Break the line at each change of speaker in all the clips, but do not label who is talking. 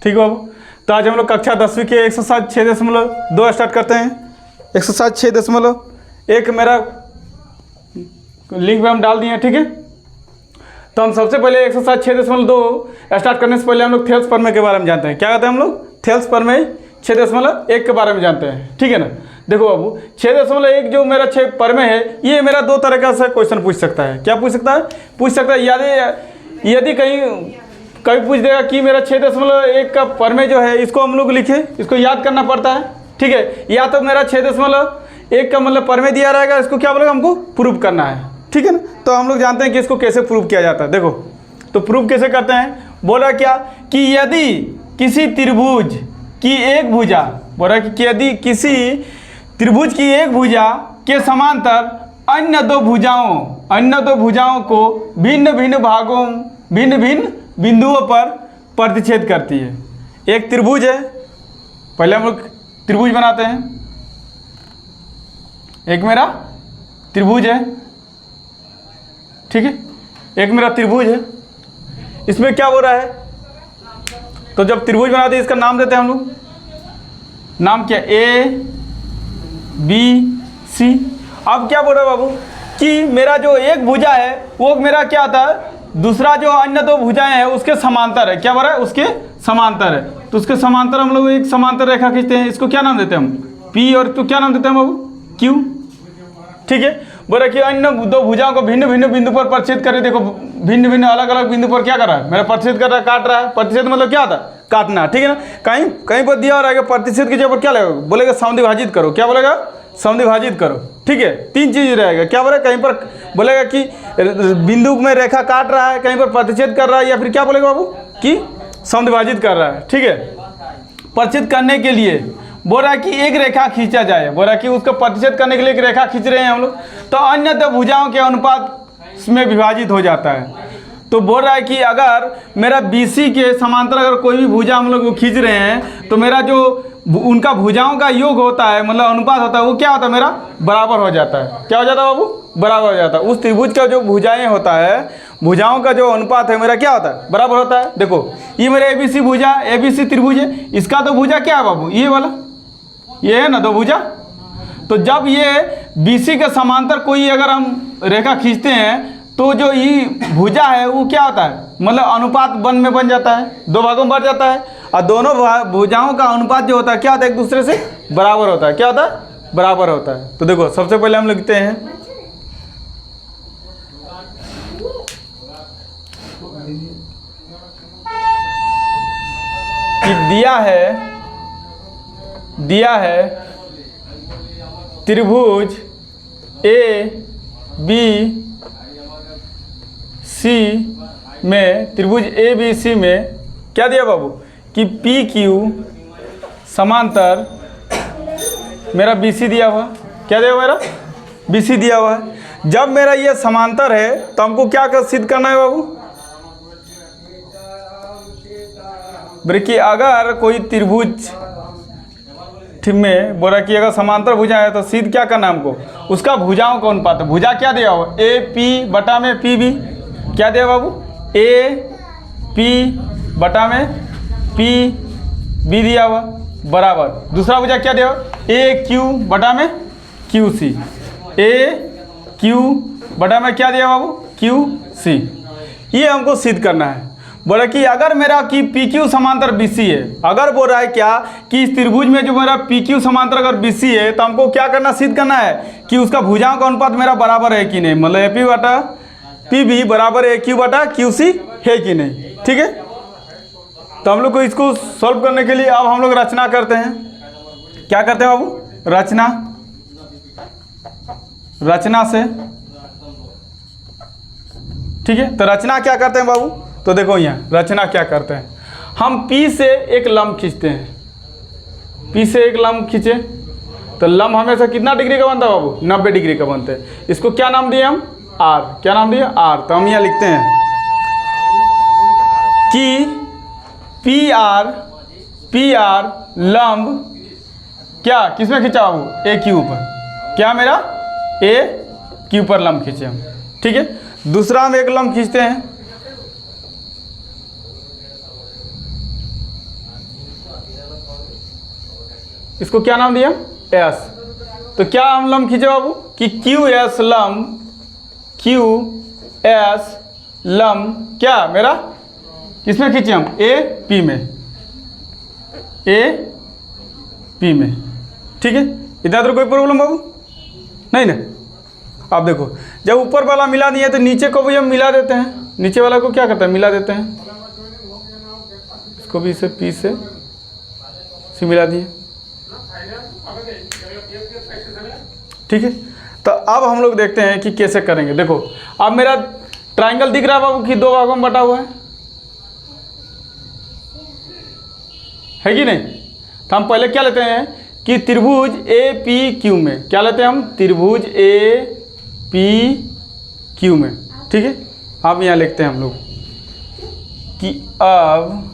ठीक है बाबू। तो आज हम लोग कक्षा 10वीं के एक्सरसाइज 6.2 स्टार्ट करते हैं। एक्सरसाइज 6.1 मेरा लिंक में हम डाल दिए हैं, ठीक है। तो हम सबसे पहले एक्सरसाइज 6.2 स्टार्ट करने से पहले हम लोग थेल्स प्रमेय के बारे में जानते हैं। क्या कहते हैं हम लोग? थेल्स प्रमेय 6.1 के बारे में जानते हैं, ठीक है ना। देखो बाबू 6.1 जो मेरा 6 प्रमेय है, ये मेरा 2 तरह का से क्वेश्चन पूछ सकता है। क्या पूछ सकता है? पूछ सकता है यदि कहीं पूछ देगा कि मेरा 6.1 का प्रमेय जो है इसको हम लोग लिखे, इसको याद करना पड़ता है, ठीक है। या तो मेरा 6.1 का मतलब प्रमेय दिया रहेगा, इसको क्या बोलेगा, हमको प्रूव करना है, ठीक है ना। तो हम लोग जानते हैं कि इसको कैसे प्रूव किया जाता है। देखो तो प्रूव कैसे करते हैं, बोला क्या कि यदि किसी त्रिभुज की एक भुजा, बोला कि यदि किसी त्रिभुज की एक भुजा के समांतर अन्य दो भुजाओं को भिन्न भिन्न भागों भिन्न भिन्न बिंदुओं पर प्रतिच्छेद करती है। एक त्रिभुज है, पहले हम लोग त्रिभुज बनाते हैं। एक मेरा त्रिभुज है, ठीक है, एक मेरा त्रिभुज है। इसमें क्या हो रहा है, तो जब त्रिभुज बनाते हैं इसका नाम देते हैं हम लोग, नाम क्या, ए बी सी। अब क्या बोल रहे बाबू कि मेरा जो एक भुजा है वो मेरा क्या आता है, दूसरा जो अन्य दो भुजाएं हैं उसके समांतर है। क्या बोल रहा है? उसके समांतर है। तो उसके समांतर हम लोग एक समांतर रेखा खींचते हैं, इसको क्या नाम देते हैं हम, पी, और तो क्या नाम देते हैं बाबू, क्यू, ठीक है। बोला कि अन्य दो भुजाओं को भिन्न भिन्न बिंदु पर प्रतिच्छेद करे। देखो भिन्न भिन्न अलग अलग बिंदु पर क्या कर रहा है, मेरा प्रतिच्छेद कर रहा है, काट रहा है। प्रतिच्छेद मतलब क्या होता है, काटना, ठीक है ना। कहीं पर दिया हो रहा है प्रतिच्छेद की जगह पर क्या लगेगा, बोलेगा समद्विभाजित करो। क्या बोलेगा? समद्विभाजित करो, ठीक है। 3 चीज रहेगा। क्या बोलेगा? कहीं पर बोलेगा कि बिंदु में रेखा काट रहा है, कहीं पर प्रतिच्छेद कर रहा है, या फिर क्या बोलेगा बाबू कि समद्विभाजित कर रहा है, ठीक है। प्रतिच्छेद करने के लिए बोल रहा है कि एक रेखा खींचा जाए, बोल रहा है कि उसको प्रतिच्छेद करने के लिए एक रेखा खींच रहे हैं हम लोग, तो अन्य दो भुजाओं के अनुपात में विभाजित हो जाता है। तो बोल रहा है कि अगर मेरा BC के समांतर अगर कोई भी भुजा हम लोग खींच रहे हैं तो मेरा जो उनका भुजाओं का योग होता है, मतलब अनुपात होता है, वो क्या होता है, मेरा बराबर हो जाता है। क्या हो जाता है बाबू? बराबर हो जाता है। उस त्रिभुज का जो भुजाएं होता है, भुजाओं का जो अनुपात है मेरा क्या होता है, बराबर होता है। देखो ये मेरा ABC भुजा, ABC त्रिभुज है, इसका तो भुजा क्या है बाबू, ये वाला, ये है ना दो भुजा। तो जब ये BC के समांतर कोई अगर हम रेखा खींचते हैं तो जो ये भुजा है वो क्या होता है, मतलब अनुपात 1 में बन जाता है, 2 भागों में बढ़ जाता है, और दोनों भुजाओं का अनुपात जो होता है क्या होता है, एक दूसरे से बराबर होता है। क्या होता है? बराबर होता है। तो देखो सबसे पहले हम लिखते हैं कि दिया है त्रिभुज ABC में, त्रिभुज ABC में क्या दिया बाबू कि PQ समांतर मेरा BC दिया हुआ। क्या दिया हुआ, मेरा BC दिया हुआ है। जब मेरा ये समांतर है तो हमको क्या सिद्ध करना है बाबू, कि अगर कोई त्रिभुज में बोला कि अगर समांतर भुजा है तो सिद्ध क्या करना है हमको, उसका भुजाओं का अनुपात। भुजा क्या दिया हुआ, AP बटा में PB। क्या दिया बाबू, AP बटा में PB दिया हुआ बराबर। दूसरा भुजा क्या दिया हुआ, AQ बटा में QC। AQ बटा में क्या दिया बाबू, QC। ये हमको सिद्ध करना है। बोला कि अगर मेरा कि PQ समांतर BC है, अगर बोल रहा है क्या कि इस त्रिभुज में जो मेरा PQ समांतर अगर BC है तो हमको क्या करना, सिद्ध करना है कि उसका भुजाओं का अनुपात मेरा बराबर है कि नहीं, मतलब AP बटा PB बराबर AQ बटा QC है कि नहीं, ठीक है। तो हम लोग को इसको सॉल्व करने के लिए अब हम लोग रचना करते हैं। क्या करते हैं बाबू, रचना से, ठीक है। तो रचना क्या करते हैं बाबू, तो देखो यहाँ रचना क्या करते हैं, हम P से एक लंब खींचते हैं। P से एक लंब खींचे तो लंब हमेशा कितना डिग्री का बनता है बाबू, 90 डिग्री का बनता है। इसको क्या नाम दिए हम, R। क्या नाम दिए, R। तो हम यहाँ लिखते हैं कि PR लंब क्या किसमें खींचा बाबू, AQ पर। क्या मेरा AQ पर लंब खींचे हम, ठीक है। दूसरा हम एक लंब खींचते हैं इसको क्या नाम दिया, एस। तो क्या हम लंब खींचे बाबू कि क्यू एस लंब, क्यू एस लंब क्या मेरा किसमें खींचे हम, ए पी में, ए पी में। ठीक है, इतना तो कोई प्रॉब्लम बाबू नहीं ना। आप देखो जब ऊपर वाला मिला दिया तो नीचे को भी हम मिला देते हैं, नीचे वाला को क्या करते हैं, मिला देते हैं, इसको भी इसे पी से मिला दिए। ठीक है, तो अब हम लोग देखते हैं कि कैसे करेंगे। देखो अब मेरा ट्राइंगल दिख रहा है बाबू कि दो भागों में बटा हुआ है कि नहीं। तो हम पहले क्या लेते हैं कि त्रिभुज ए पी क्यू में, क्या लेते हैं हम, त्रिभुज ए पी क्यू में। ठीक है, अब यहाँ लिखते हैं हम लोग कि अब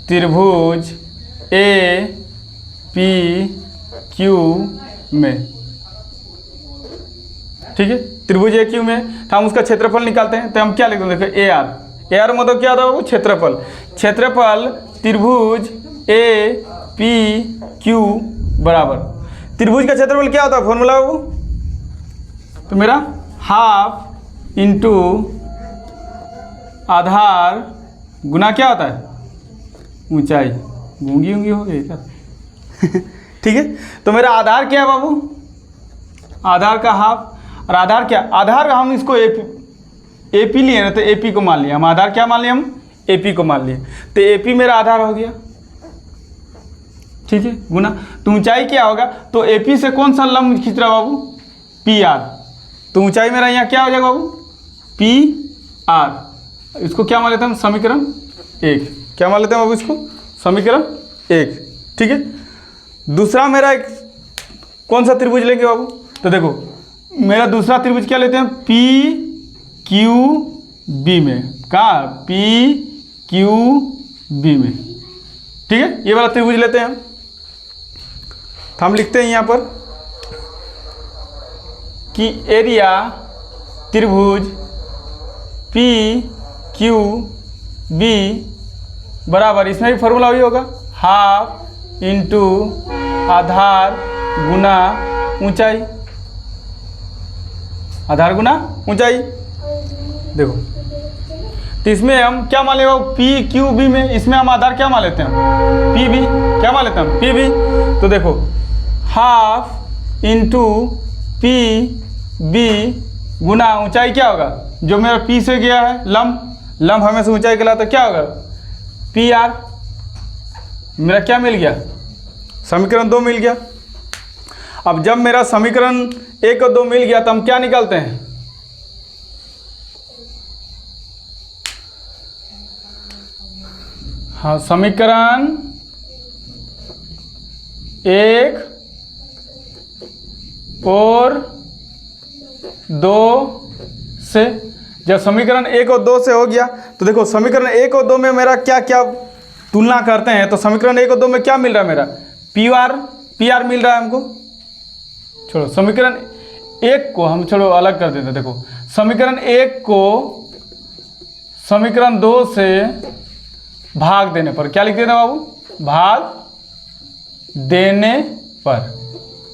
त्रिभुज ए पी क्यू में, ठीक है, त्रिभुज ए क्यू में। तो हम उसका क्षेत्रफल निकालते हैं। तो हम क्या लिखते हैं, देखो ए आर, ए आर मतलब क्या होता है वो, क्षेत्रफल। क्षेत्रफल त्रिभुज ए पी क्यू बराबर, त्रिभुज का क्षेत्रफल क्या होता है, फॉर्मूला वो, तो मेरा हाफ इंटू आधार गुना क्या होता है, ऊंचाई। गूंगी ऊंगी हो गई क्या ठीक है, तो मेरा आधार क्या है बाबू, आधार का हाफ, और आधार क्या, आधार हम इसको ए पी लिए ना, तो ए पी को मान लिया हम, आधार क्या मान लिया हम, ए पी को मान लिए, तो ए पी मेरा आधार हो गया। ठीक है, गुना, तो ऊंचाई क्या होगा, तो ए पी से कौन सा लंब खींच रहा बाबू, पी आर, तो ऊंचाई मेरा यहाँ क्या हो जाएगा बाबू, पी आर। इसको क्या मान लेते हैं हम, समीकरण 1, क्या मान लेते हैं बाबू इसको, समीकरण 1। ठीक है, दूसरा मेरा एक कौन सा त्रिभुज लेंगे बाबू, तो देखो मेरा दूसरा त्रिभुज क्या लेते हैं, पी क्यू बी में, कहाँ, पी क्यू बी में। ठीक है, ये वाला त्रिभुज लेते हैं हम। तो हम लिखते हैं यहाँ पर कि एरिया त्रिभुज पी क्यू बी बराबर, इसमें भी फॉर्मूला वही होगा, हाफ इंटू आधार गुना ऊंचाई, आधार गुना ऊंचाई। देखो तो इसमें हम क्या मान लेगा, पी क्यू बी में, इसमें हम आधार क्या मान लेते हैं, पी बी, क्या मान लेते हैं हम, पी बी। तो देखो हाफ इंटू पी बी गुना ऊंचाई क्या होगा, जो मेरा पी से गया है लंब, लंब हमेशा ऊंचाई के लाता, क्या होगा, पी आर। मेरा क्या मिल गया, समीकरण 2 मिल गया। अब जब मेरा समीकरण 1 और 2 मिल गया तो हम क्या निकालते हैं, हाँ, समीकरण 1 और 2 से, जब समीकरण 1 और 2 से हो गया तो देखो समीकरण 1 और 2 में मेरा क्या क्या तुलना करते हैं। तो समीकरण 1 और 2 में क्या मिल रहा है, मेरा पी आर मिल रहा है हमको। छोड़ो समीकरण 1 को हम छोड़ो अलग कर देते हैं। देखो समीकरण 1 को समीकरण 2 से भाग देने पर क्या लिख देते हैं बाबू, भाग देने पर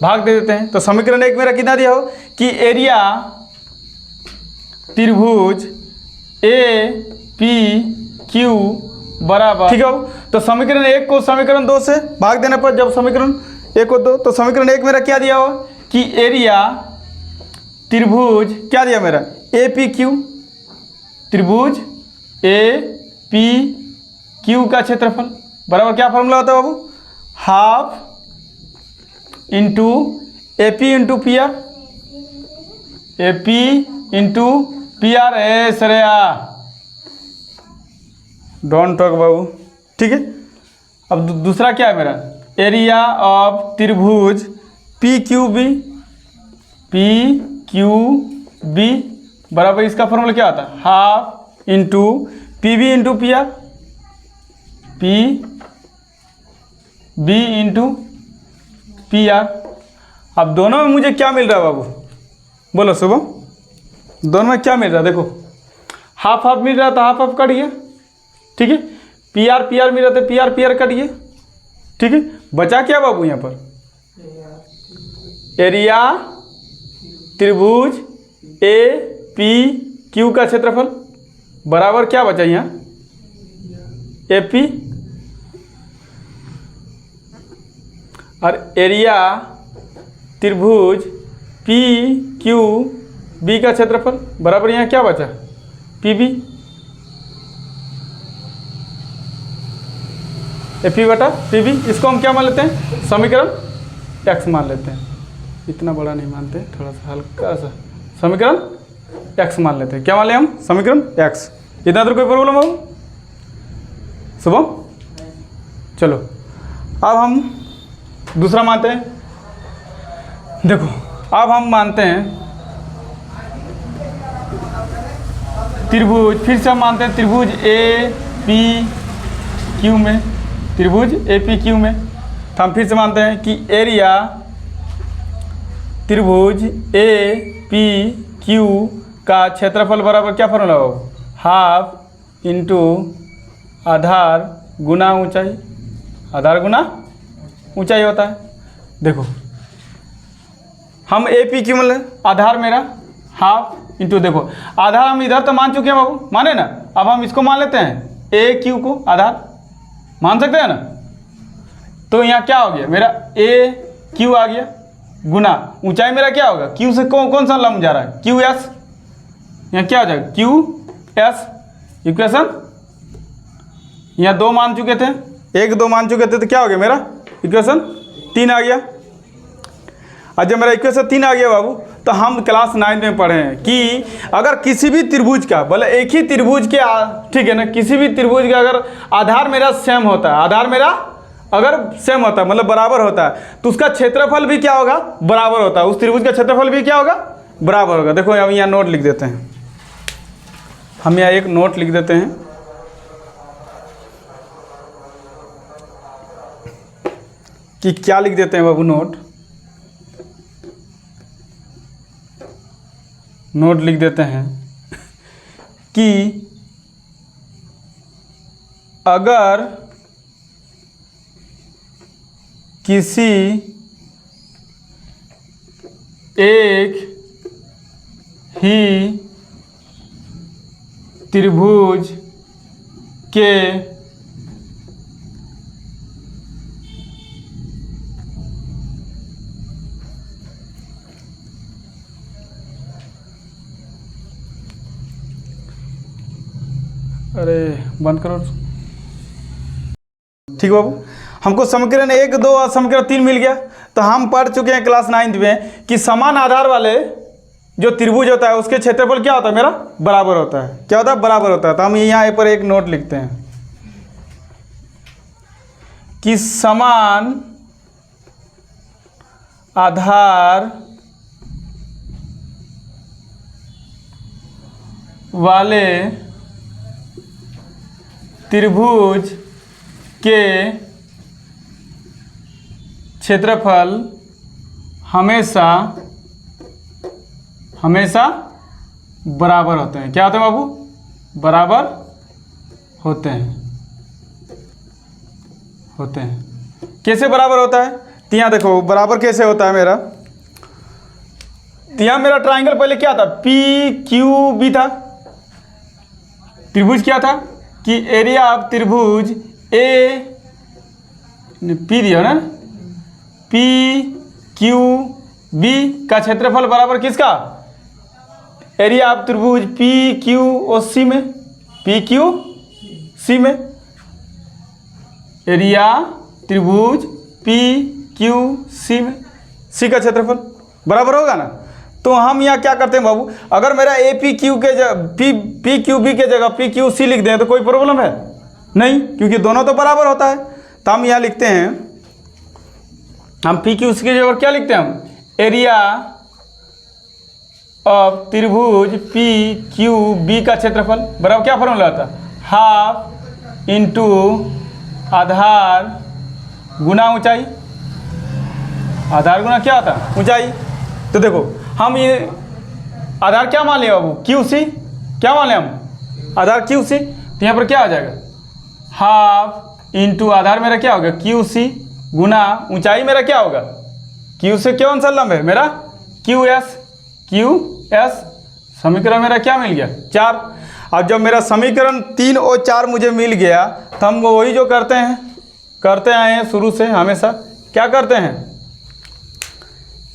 भाग दे देते हैं। तो समीकरण 1 मेरा कितना दिया हो कि एरिया त्रिभुज ए पी क्यू बराबर, ठीक है। तो समीकरण 1 को समीकरण 2 से भाग देने पर, जब समीकरण 1 और 2, तो समीकरण 1 मेरा क्या दिया हो कि एरिया त्रिभुज क्या दिया मेरा, ए पी क्यू, त्रिभुज ए पी क्यू का क्षेत्रफल बराबर क्या फॉर्मूला होता है बाबू, half into A P into P R, A P into P R. ए श्रेया डोंट टॉक बाबू, ठीक है। अब दूसरा क्या है मेरा, एरिया ऑफ त्रिभुज पी क्यू बी बराबर, इसका फॉर्मूला क्या होता है, half into P B into P R, P B into P R. अब दोनों में मुझे क्या मिल रहा है बाबू, बोलो शुभम, दोनों में क्या मिल रहा है, देखो हाफ हाफ मिल रहा है तो हाफ हाफ कट गया, ठीक है, पी आर मिला तो पी आर कट गए। ठीक है, बचा क्या बाबू यहाँ पर, एरिया त्रिभुज ए पी क्यू का क्षेत्रफल बराबर क्या बचा यहाँ, ए पी, और एरिया त्रिभुज पी क्यू बी का क्षेत्रफल बराबर यहाँ क्या बचा, पी बी, ए पी बटा पी बी। इसको हम क्या मान लेते हैं, समीकरण एक्स मान लेते हैं। इतना बड़ा नहीं मानते, थोड़ा सा हल्का सा समीकरण एक्स मान लेते हैं। क्या मान लें हम, समीकरण एक्स। इतना तो कोई प्रॉब्लम हो शुभम? चलो अब हम दूसरा मानते हैं। देखो अब हम मानते हैं त्रिभुज, फिर से हम मानते हैं त्रिभुज ए पी क्यू में, त्रिभुज ए पी क्यू में। तो हम फिर से मानते हैं कि एरिया त्रिभुज ए पी क्यू का क्षेत्रफल बराबर क्या फॉर्मूला हो, हाफ इंटू आधार गुना ऊंचाई, आधार गुना ऊंचाई होता है। देखो हम ए पी क्यू मतलब आधार मेरा हाफ इंटू, देखो आधार हम इधर तो मान चुके हैं बाबू, माने ना। अब हम इसको मान लेते हैं ए क्यू को आधार मान सकते हैं ना। तो यहाँ क्या हो गया मेरा, ए क्यू आ गया गुना ऊंचाई मेरा क्या होगा, क्यू से कौन सा लंब जा रहा है, क्यू एस। यहाँ क्या हो जाएगा, क्यू एस इक्वेशन। यहाँ 2 मान चुके थे, 1 2 मान चुके थे, तो क्या हो गया मेरा इक्वेशन 3 आ गया। और जब मेरा इक्वेशन 3 आ गया बाबू, तो हम क्लास 9 में पढ़े हैं कि अगर किसी भी त्रिभुज का, बोले एक ही त्रिभुज के, ठीक है ना, किसी भी त्रिभुज का अगर आधार मेरा सेम होता है, आधार मेरा अगर सेम होता है मतलब बराबर होता है, तो उसका क्षेत्रफल भी क्या होगा, बराबर होता है। उस त्रिभुज का क्षेत्रफल भी क्या होगा, बराबर होगा। देखो अब यहाँ नोट लिख देते हैं, हम यहाँ एक नोट लिख देते हैं कि क्या लिख देते हैं बाबू, नोट लिख देते हैं कि अगर किसी एक ही त्रिभुज के अरे बंद करो, ठीक बाबू। हमको समीकरण 1 2 और समीकरण 3 मिल गया। तो हम पढ़ चुके हैं क्लास 9 में कि समान आधार वाले जो त्रिभुज होता है उसके क्षेत्रफल क्या होता है मेरा, बराबर होता है। क्या होता है, बराबर होता है। तो हम यहाँ पर एक नोट लिखते हैं कि समान आधार वाले त्रिभुज के क्षेत्रफल हमेशा बराबर होते हैं। क्या होते हैं बाबू, बराबर होते हैं। कैसे बराबर होता है, तो यहाँ देखो बराबर कैसे होता है मेरा। तो यहाँ मेरा ट्राइंगल पहले क्या था, पी क्यू बी था। त्रिभुज क्या था कि एरिया ऑफ त्रिभुज ए पी दिया ना, पी क्यू बी का क्षेत्रफल बराबर किसका, एरिया ऑफ त्रिभुज पी क्यू और सी में, पी क्यू सी में एरिया त्रिभुज पी क्यू सी में, सी का क्षेत्रफल बराबर होगा ना। तो हम यहाँ क्या करते हैं बाबू, अगर मेरा ए पी क्यू के पी क्यू बी के जगह पी क्यू सी लिख दें तो कोई प्रॉब्लम है नहीं, क्योंकि दोनों तो बराबर होता है। तो हम यहाँ लिखते हैं, हम पी क्यू सी के जगह क्या लिखते हैं, हम एरिया ऑफ त्रिभुज पी क्यू बी का क्षेत्रफल बराबर क्या फॉर्मूला होता है, हाफ इंटू आधार गुना ऊंचाई। आधार गुना क्या होता है, ऊंचाई। तो देखो हम ये आधार क्या मान लिया बाबू, क्यू सी, क्या मान लिया हम, आधार क्यू सी। तो यहाँ पर क्या आ जाएगा, हाफ इंटू आधार मेरा क्या होगा क्यू सी गुना ऊंचाई मेरा क्या होगा क्यू से कौन सा लंब है मेरा क्यू एस। समीकरण मेरा क्या मिल गया 4। अब जब मेरा समीकरण 3 और 4 मुझे मिल गया तो हम वही जो करते आए हैं शुरू से हमेशा, क्या करते हैं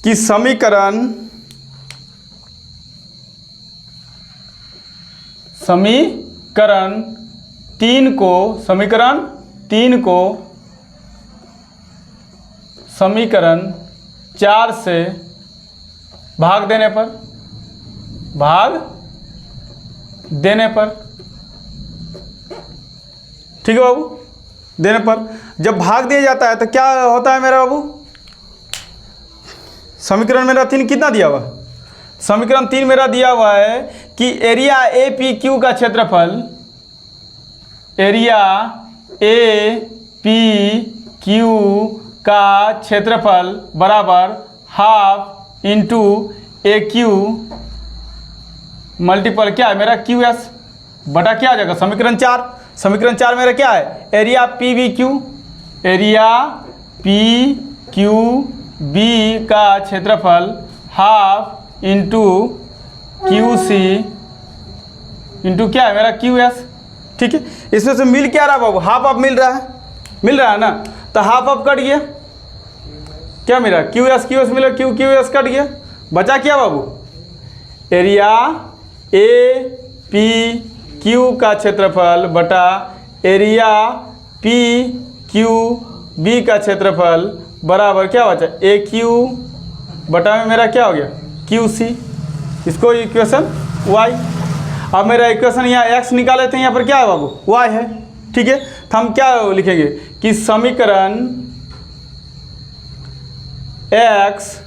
कि समीकरण 3 को समीकरण 4 से भाग देने पर ठीक है बाबू, देने पर जब भाग दिया जाता है तो क्या होता है मेरा बाबू, समीकरण मेरा 3 कितना दिया हुआ, समीकरण 3 मेरा दिया हुआ है कि एरिया ए पी क्यू का क्षेत्रफल, एरिया ए पी क्यू का क्षेत्रफल बराबर हाफ इंटू ए क्यू मल्टीपल क्या है मेरा क्यू एस बटा क्या आ जाएगा समीकरण 4 मेरा क्या है area P B Q, area P Q B का क्षेत्रफल half into Q C into क्या है मेरा क्यू एस। ठीक है, इसमें से मिल क्या रहा बाबू, हाफ ऑफ मिल रहा है ना, तो हाफ ऑफ कट गया, क्या मिला क्यू एस मिला, क्यू एस कट गया, बचा क्या बाबू एरिया ए पी क्यू का क्षेत्रफल बटा एरिया पी क्यू बी का क्षेत्रफल बराबर क्या बचा ए क्यू बटा में मेरा क्या हो गया क्यू सी, इसको इक्वेशन वाई। अब मेरा इक्वेशन यहाँ एक्स निकाले थे, यहाँ पर क्या है बाबू वाई है। ठीक है, तो हम क्या लिखेंगे कि समीकरण एक्स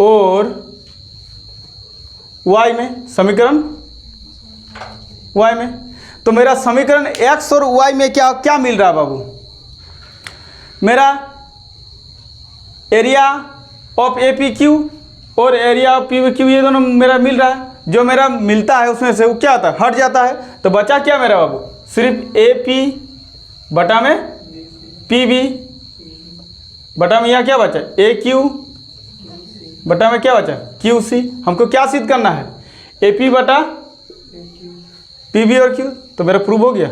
और वाई में, समीकरण वाई में, तो मेरा समीकरण एक्स और वाई में क्या क्या मिल रहा है बाबू, मेरा area of A P Q और एरिया ऑफ पी क्यू ये दोनों मेरा मिल रहा है, जो मेरा मिलता है उसमें से वो क्या आता है हट जाता है, तो बचा क्या मेरा बाबू सिर्फ ए पी बटा में पी बी बटा में यहाँ क्या बचा ए क्यू बटा में क्या बचा क्यू सी। हमको क्या सिद्ध करना है ए पी बटा पी बी और क्यू, तो मेरा प्रूव हो गया।